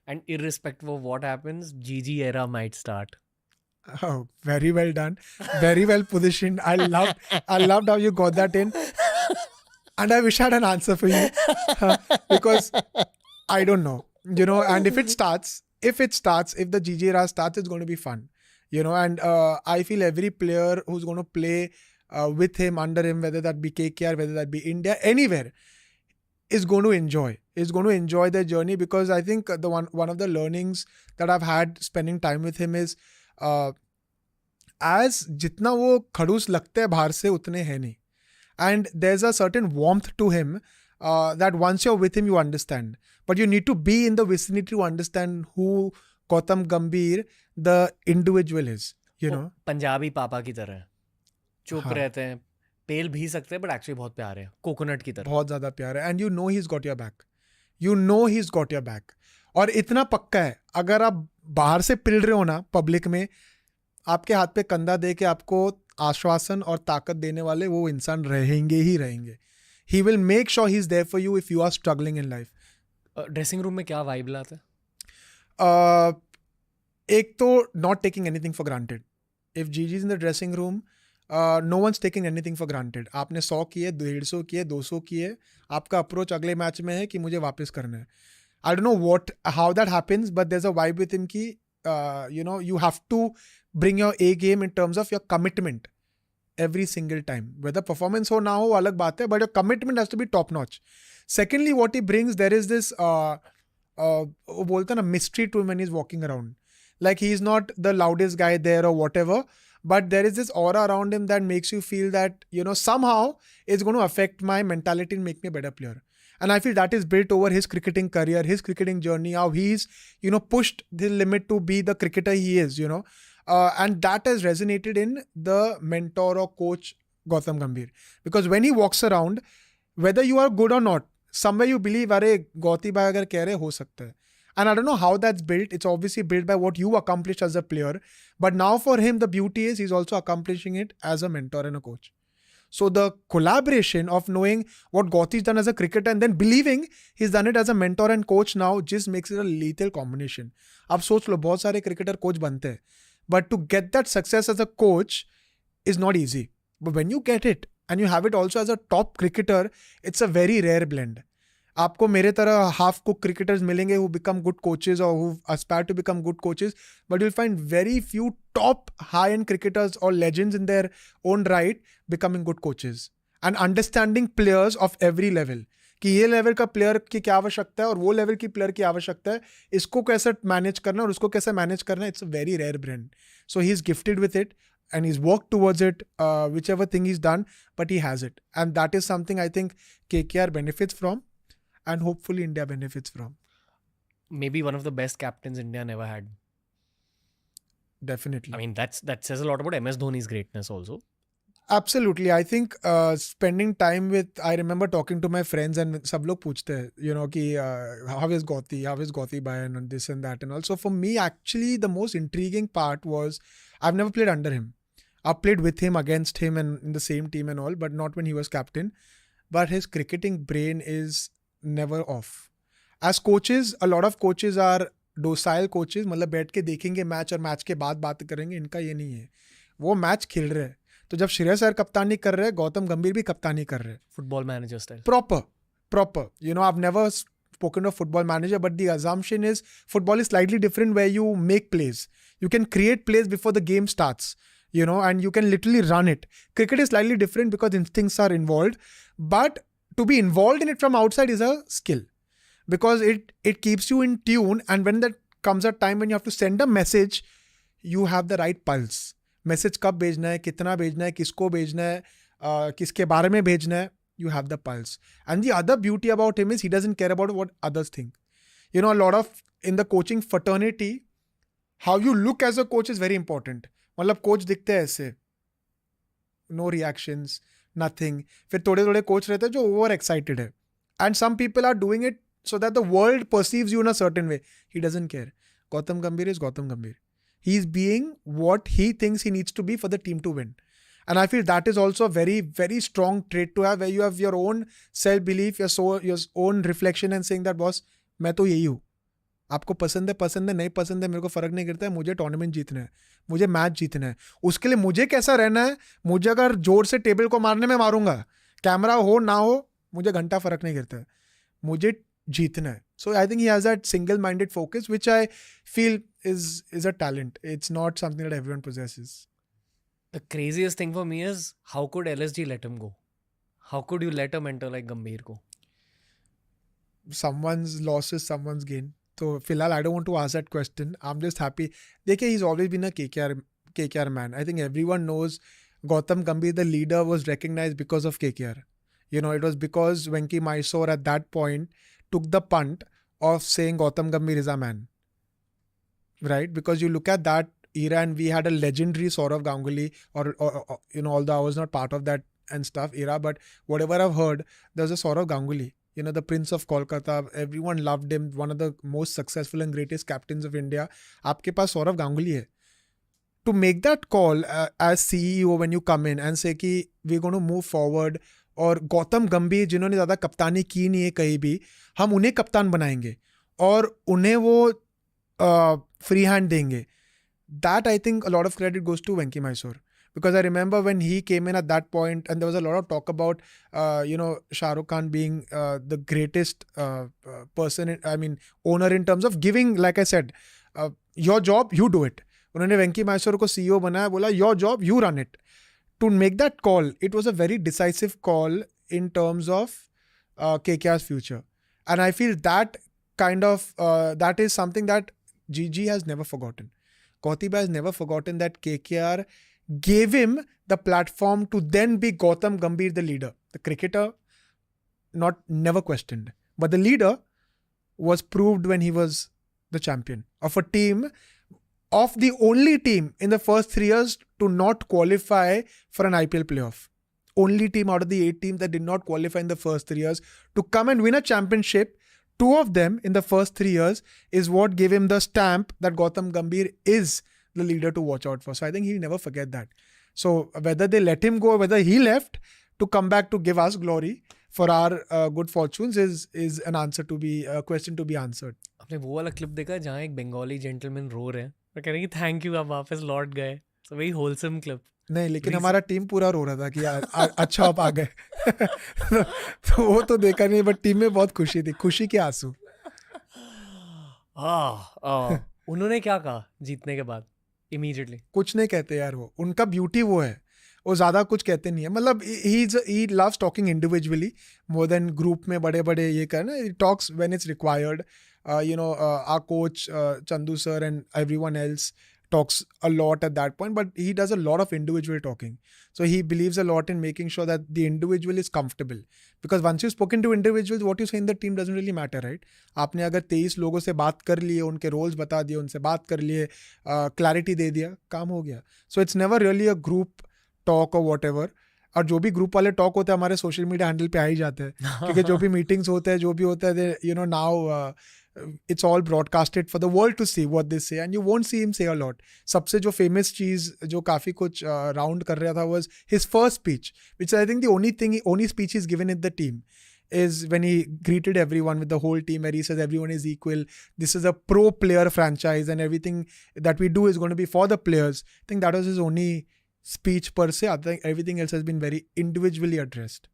And irrespective of what happens, GG era might start. Oh, very well done. Very well positioned. I loved how you got that in. And I wish I had an answer for you. Because I don't know. And if the GG era starts, it's going to be fun. And I feel every player who's going to play with him, under him, whether that be KKR, whether that be India, anywhere, is going to enjoy their journey. Because I think the one of the learnings that I've had spending time with him is as जितना वो खड़ूस लगते हैं बाहर से उतने हैं नहीं. And there's a certain warmth to him that once you're with him, you understand. But you need to be in the vicinity to understand who Gautam Gambhir, the individual is, वो पंजाबी पापा की तरह है. चुप हाँ. रहते हैं, पेल भी सकते हैं, बट एक्चुअली बहुत प्यारे हैं, कोकोनट की तरह. बहुत ज़्यादा प्यार है. And you know he's got your back. He's got your back. और इतना पक्का है, अगर आप बाहर से पिल रहे हो ना पब्लिक में, आपके हाथ पे कंधा दे के आपको आश्वासन और ताकत देने वाले वो इंसान रहेंगे ही रहेंगे. He will make sure he's there for you if you are struggling in life. Dressing room में क्या वाइब लाता है? एक तो not taking anything for granted. If Gigi is in the dressing room, no one's taking anything for granted. आपने 100 किए, 150 किए, 200 किए, आपका अप्रोच अगले मैच में है कि मुझे वापस करना है. I don't know how that happens, but there's a vibe with him ki, you have to bring your A game in terms of your commitment every single time. Whether performance ho na ho, alag baat hai, but your commitment has to be top notch. Secondly, what he brings, there is this mystery to him when he's walking around. Like he's not the loudest guy there or whatever, but there is this aura around him that makes you feel that, somehow it's going to affect my mentality and make me a better player. And I feel that is built over his cricketing career, his cricketing journey, how he's, pushed the limit to be the cricketer he is, and that has resonated in the mentor or coach Gautam Gambhir. Because when he walks around, whether you are good or not, somewhere you believe, अरे गौती भाई अगर कह रहे हो सकता है. And I don't know how that's built. It's obviously built by what you accomplished as a player. But now for him, the beauty is he's also accomplishing it as a mentor and a coach. So the collaboration of knowing what Gauti's done as a cricketer and then believing he's done it as a mentor and coach now just makes it a lethal combination. आप सोच लो बहुत सारे cricketer coach बनते हैं. But to get that success as a coach is not easy. But when you get it and you have it also as a top cricketer, it's a very rare blend. आपको मेरे तरह half cook cricketers मिलेंगे who become good coaches or who aspire to become good coaches, but you'll find very few top high-end cricketers or legends in their own right becoming good coaches and understanding players of every level. कि ये level का player की क्या आवश्यकता है और वो level की प्लेयर की आवश्यकता है, इसको कैसे मैनेज करना और उसको कैसे मैनेज करना. It's a very rare brain. So he is gifted with it and he's worked towards it, whichever thing he's done, but he has it. And that is something I think KKR benefits from and hopefully India benefits from. Maybe one of the best captains India never had. Definitely. I mean, that says a lot about MS Dhoni's greatness also. Absolutely. I think spending time with, I remember talking to my friends and sab log पूछते हैं, कि how is Gauti bhai and this and that and all. So for me, actually, the most intriguing part was I've never played under him. I've played with him, against him and in the same team and all, but not when he was captain. But his cricketing brain is never off. As coaches, a lot of coaches are docile coaches, मतलब बैठ के देखेंगे match और match के बाद बात करेंगे. इनका ये नहीं है. वो मैच खेल रहे हैं. तो जब श्रेयस अय्यर कप्तानी कर रहे हैं, गौतम गंभीर भी कप्तानी कर रहे हैं. Football manager style. Proper. I've never spoken of football manager, but the assumption is football is slightly different where you make plays. You can create plays before the game starts, and you can literally run it. Cricket is slightly different because instincts are involved, but to be involved in it from outside is a skill because it keeps you in tune. And when that comes a time when you have to send a message, you have the right pulse. Message कब भेजना है, कितना भेजना है, किसको भेजना है, किसके बारे में भेजना है, you have the pulse. And the other beauty about him is he doesn't care about what others think. A lot of in the coaching fraternity, how you look as a coach is very important. मतलब coach दिखते हैं ऐसे, no reactions, nothing. फिर थोड़े थोड़े coach रहते हैं जो ओवर एक्साइटेड है. And some people are doing it so that the world perceives you in a certain way. He doesn't care. Gautam Gambhir is Gautam Gambhir. He's being what he thinks he needs to be for the team to win. And I feel that is also a very, very strong trait to have, where you have your own self-belief, your own reflection and saying that, boss, मैं तो यही हूँ. आपको पसंद है नहीं पसंद है, मेरे को फर्क नहीं करता है, मुझे टूर्नामेंट जीतना है, मुझे मैच जीतना है. उसके लिए मुझे कैसा रहना है, मुझे अगर जोर से टेबल को मारने में मारूंगा, कैमरा हो ना हो, मुझे घंटा फर्क नहीं करता है, मुझे जीतना है. So I think he has that single-minded focus, which I feel is a talent. It's not something that everyone possesses. The craziest thing for me is how could LSG let him go? How could you let a mentor like Gambhir go? Someone's loss is someone's gain. So Filal, I don't want to ask that question. I'm just happy. Dekhiye, he's always been a KKR man. I think everyone knows Gautam Gambhir, the leader, was recognized because of KKR. You know, it was because Venki Mysore at that point took the punt of saying Gautam Gambhir is a man. Right? Because you look at that era and we had a legendary Saurav Ganguly or you know, although I was not part of that and stuff era, but whatever I've heard, there was a Saurav Ganguly. You know, the Prince of Kolkata, everyone loved him, one of the most successful and greatest captains of India. आपके पास सौरव गांगुली है. To make that call as CEO when you come in and say कि we're going to move forward, और गौतम गंभीर जिन्होंने ज़्यादा कप्तानी की नहीं है कहीं भी, हम उन्हें कप्तान बनाएंगे और उन्हें वो फ्री हैंड देंगे. That I think a lot of credit goes to Venki Mysore. Because I remember when he came in at that point, and there was a lot of talk about, Shah Rukh Khan being the greatest owner in terms of giving, like I said, your job, you do it. उन्होंने वेंकी मैसूर को CEO बनाया, बोला your job, you run it. To make that call, it was a very decisive call in terms of KKR's future. And I feel that that is something that GG has never forgotten. Kautiba has never forgotten that KKR gave him the platform to then be Gautam Gambhir, the leader. The cricketer, never questioned. But the leader was proved when he was the champion of a team, of the only team in the first 3 years to not qualify for an IPL playoff. Only team out of the 8 teams that did not qualify in the first 3 years to come and win a championship. 2 of them in the first 3 years is what gave him the stamp that Gautam Gambhir is the leader to watch out for. So I think he'll never forget that. So whether they let him go or whether he left to come back to give us glory for our good fortunes is an answer to be a question to be answered. आपने वो वाला clip देखा है जहाँ एक Bengali gentleman रो रहे हैं और कह रहे हैं कि थैंक यू, आप वापस लौट गए. So very wholesome clip. नहीं, लेकिन हमारा टीम पूरा रो रहा था कि अच्छा आप आ गए. तो वो तो देखा नहीं, बट टीम में बहुत खुशी थी, खुशी के आंसू. उन्होंने क्या कहा जीतने के बाद इमीडिएटली? कुछ नहीं कहते यार, वो उनका ब्यूटी वो है, वो ज़्यादा कुछ कहते नहीं है. मतलब he loves talking individually more than group में बड़े बड़े ये करना. He talks when it's required. Our coach Chandu sir and everyone else talks a lot at that point, but he does a lot of individual talking. So he believes a lot in making sure that the individual is comfortable. Because once you've spoken to individuals, what you say in the team doesn't really matter, right? आपने अगर 23 लोगों से बात कर लिए, उनके roles बता दिए, उनसे बात कर लिए, क्लैरिटी दे दिया, काम हो गया. So it's never really a group talk or whatever. और जो भी ग्रुप वाले टॉक होते हैं हमारे सोशल मीडिया हैंडल पे आ ही जाते हैं, क्योंकि जो भी मीटिंग्स होते हैं, जो भी होता है, now it's all broadcasted for the world to see what they say, and you won't see him say a lot. सबसे जो famous चीज़ जो काफ़ी कुछ round कर रहा था was his first speech, which I think the only speech he's given in the team is when he greeted everyone with the whole team, where he says everyone is equal. This is a pro player franchise and everything that we do is going to be for the players. I think that was his only speech per se. I think everything else has been very individually addressed.